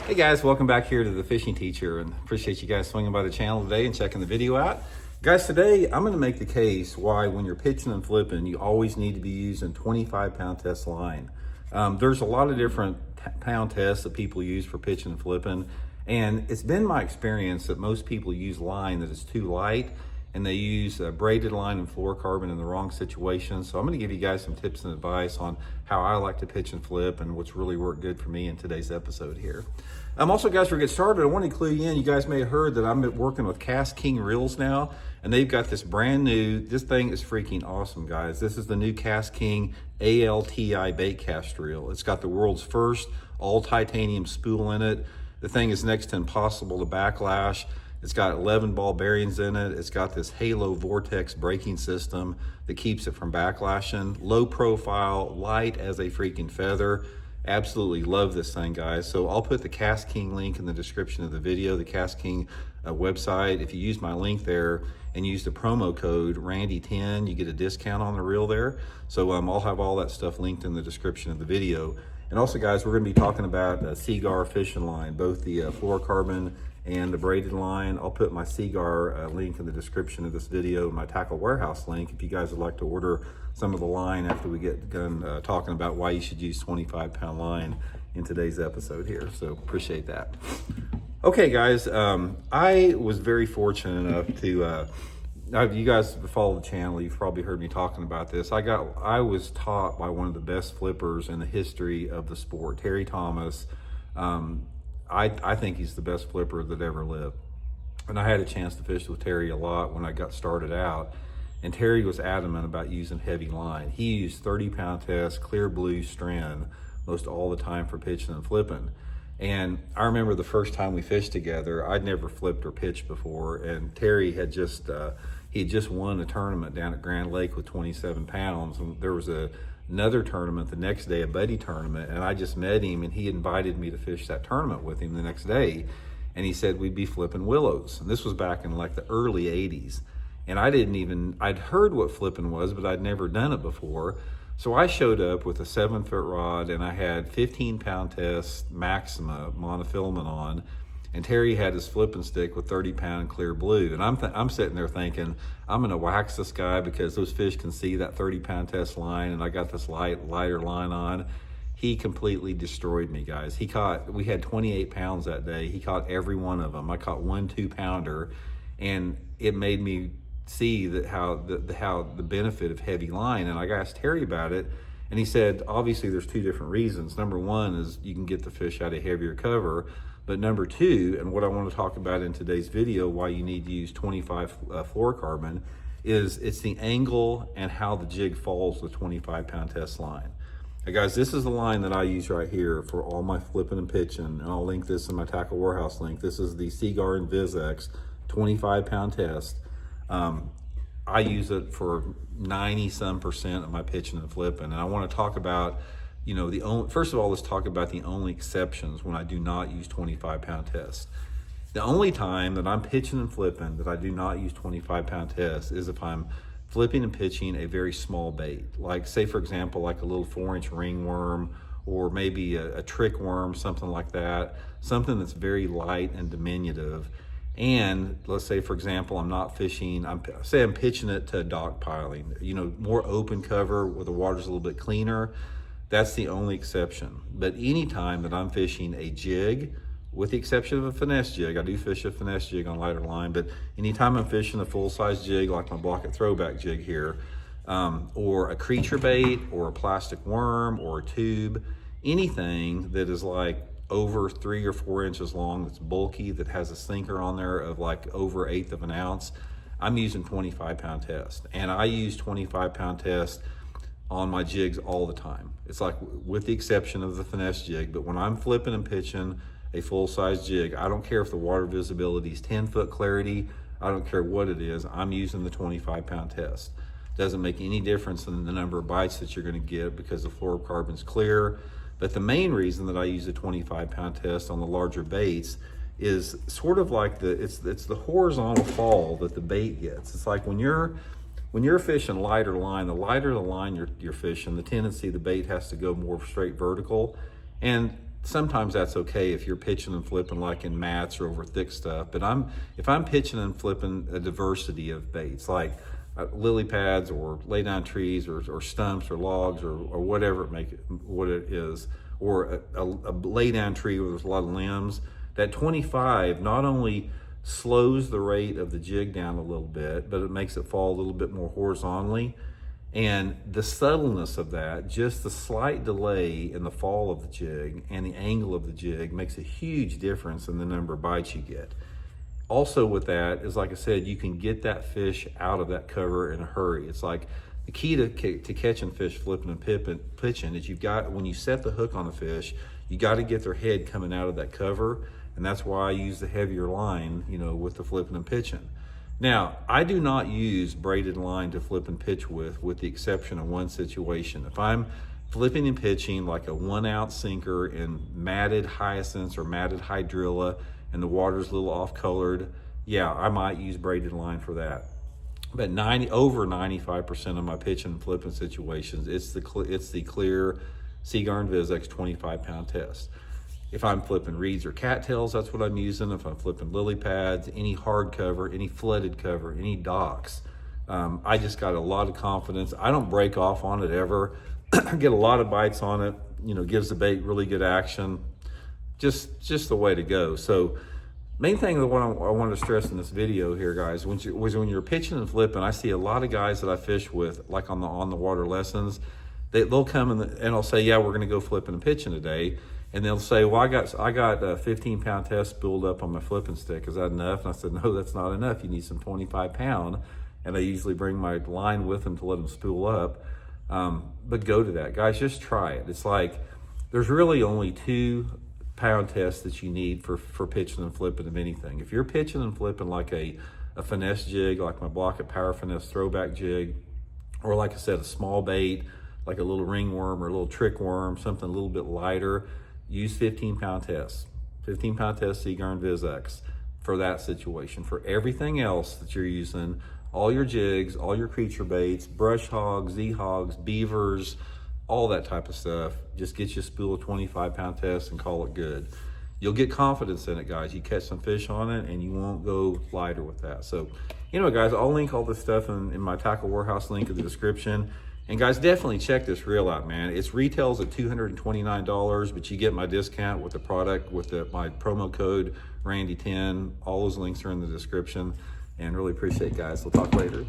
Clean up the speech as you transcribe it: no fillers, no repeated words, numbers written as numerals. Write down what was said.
Hey guys, welcome back here to the Fishing Teacher, and appreciate you guys swinging by the channel today and checking the video out. Guys, today I'm going to make the case why when you're pitching and flipping, you always need to be using 25-pound test line. There's a lot of different pound tests that people use for pitching and flipping, and it's been my experience that most people use line that is too light, and they use braided line and fluorocarbon in the wrong situation. So I'm going to give you guys some tips and advice on how I like to pitch and flip and what's really worked good for me in today's episode here. Also, guys, before we get started, I want to clue you in. You guys may have heard that I'm working with Kastking reels now, and they've got this brand new, this thing is freaking awesome, guys. This is the new Kastking ALTI bait cast reel. It's got the world's first all titanium spool in it. The thing is next to impossible to backlash. It's got 11 ball bearings in it. It's got this halo vortex braking system that keeps it from backlashing. Low profile, light as a freaking feather. Absolutely love this thing, guys. So I'll put the Kastking link in the description of the video, the Kastking website. If you use my link there and use the promo code Randy10, you get a discount on the reel there. So I'll have all that stuff linked in the description of the video. And also, guys, we're going to be talking about Seaguar fishing line, both the fluorocarbon and the braided line. I'll put my Seaguar link in the description of this video, my Tackle Warehouse link, if you guys would like to order some of the line after we get done talking about why you should use 25-pound line in today's episode here. So appreciate that. Okay, guys, I was very fortunate enough to, you guys follow the channel, you've probably heard me talking about this. I was taught by one of the best flippers in the history of the sport, Terry Thomas. I think he's the best flipper that ever lived. And I had a chance to fish with Terry a lot when I got started out. And Terry was adamant about using heavy line. He used 30-pound test, clear blue strand most all the time for pitching and flipping. And I remember the first time we fished together, I'd never flipped or pitched before. And Terry had just, he had just won a tournament down at Grand Lake with 27 pounds. And there was another tournament the next day, a buddy tournament, and I just met him, and he invited me to fish that tournament with him the next day, and he said we'd be flipping willows. And this was back in like the early 80s, and I'd heard what flipping was, but I'd never done it before. So I showed up with a 7-foot rod, and I had 15-pound test Maxima monofilament on, and Terry had his flipping stick with 30-pound clear blue. And I'm sitting there thinking, I'm gonna wax this guy because those fish can see that 30-pound test line, and I got this lighter line on. He completely destroyed me, guys. We had 28 pounds that day. He caught every one of them. I caught 1 2-pounder, and it made me see that how the benefit of heavy line. And I asked Terry about it, and he said, obviously there's 2 different reasons. Number 1 is you can get the fish out of heavier cover. But number 2, and what I want to talk about in today's video, why you need to use 25 fluorocarbon, is it's the angle and how the jig falls with 25-pound test line. Now, guys, this is the line that I use right here for all my flipping and pitching, and I'll link this in my Tackle Warehouse link. This is the Seaguar and VizX 25-pound test. I use it for 90-some% of my pitching and flipping, and I want to talk about, you know, first of all, let's talk about the only exceptions when I do not use 25-pound test. The only time that I'm pitching and flipping that I do not use 25-pound test is if I'm flipping and pitching a very small bait. Like, say, for example, like a little 4-inch ringworm, or maybe a trick worm, something like that. Something that's very light and diminutive. And let's say, for example, I'm not fishing, I'm pitching it to dock piling, you know, more open cover where the water's a little bit cleaner. That's the only exception. But anytime that I'm fishing a jig, with the exception of a finesse jig, I do fish a finesse jig on lighter line, but anytime I'm fishing a full-size jig like my Blaukat Throwback jig here, or a creature bait, or a plastic worm, or a tube, anything that is like over 3 or 4 inches long, that's bulky, that has a sinker on there of like over 1/8 of an ounce, I'm using 25-pound test. And I use 25-pound test on my jigs all the time. It's like, with the exception of the finesse jig, but when I'm flipping and pitching a full-size jig, I don't care if the water visibility is 10-foot clarity, I don't care what it is, I'm using the 25-pound test. Doesn't make any difference in the number of bites that you're gonna get because the fluorocarbon's clear. But the main reason that I use the 25-pound test on the larger baits is sort of like it's the horizontal fall that the bait gets. It's like when you're fishing lighter line, the lighter the line you're fishing, the tendency the bait has to go more straight vertical. And sometimes that's okay if you're pitching and flipping like in mats or over thick stuff. But if I'm pitching and flipping a diversity of baits, like lily pads or lay down trees or stumps or logs or whatever what it is, or a lay down tree where there's a lot of limbs, that 25 not only slows the rate of the jig down a little bit, but it makes it fall a little bit more horizontally. And the subtleness of that, just the slight delay in the fall of the jig and the angle of the jig, makes a huge difference in the number of bites you get. Also with that is, like I said, you can get that fish out of that cover in a hurry. It's like the key to catching fish flipping and pitching is when you set the hook on the fish, you got to get their head coming out of that cover. And that's why I use the heavier line, with the flipping and pitching. Now, I do not use braided line to flip and pitch with the exception of one situation. If I'm flipping and pitching like a 1 ounce sinker in matted hyacinths or matted hydrilla and the water's a little off colored, yeah, I might use braided line for that. But over 95% of my pitching and flipping situations, it's the clear Seaguar and Vizex 25-pound test. If I'm flipping reeds or cattails, that's what I'm using. If I'm flipping lily pads, any hard cover, any flooded cover, any docks, I just got a lot of confidence. I don't break off on it ever. I get a lot of bites on it, gives the bait really good action. Just the way to go. So main thing that I want to stress in this video here, guys, when you're pitching and flipping, I see a lot of guys that I fish with, like on the water lessons, they'll come and I'll say, yeah, we're going to go flipping and pitching today. And they'll say, well, I got a 15-pound test spooled up on my flipping stick. Is that enough? And I said, no, that's not enough. You need some 25-pound. And I usually bring my line with them to let them spool up. But go to that. Guys, just try it. It's like there's really only 2-pound tests that you need for pitching and flipping of anything. If you're pitching and flipping like a finesse jig, like my Blaukat Finesse Throwback jig, or like I said, a small bait, like a little ringworm or a little trick worm, something a little bit lighter, use 15-pound tests. 15-pound test Seaguar and Vizex for that situation. For everything else that you're using, all your jigs, all your creature baits, brush hogs, Z-hogs, beavers, all that type of stuff, just get you a spool of 25-pound test and call it good. You'll get confidence in it, guys. You catch some fish on it and you won't go lighter with that. So, guys, I'll link all this stuff in my Tackle Warehouse link in the description. And guys, definitely check this reel out, man. It's retails at $229, but you get my discount with the product with my promo code Randy10. All those links are in the description. And really appreciate it, guys. We'll talk later.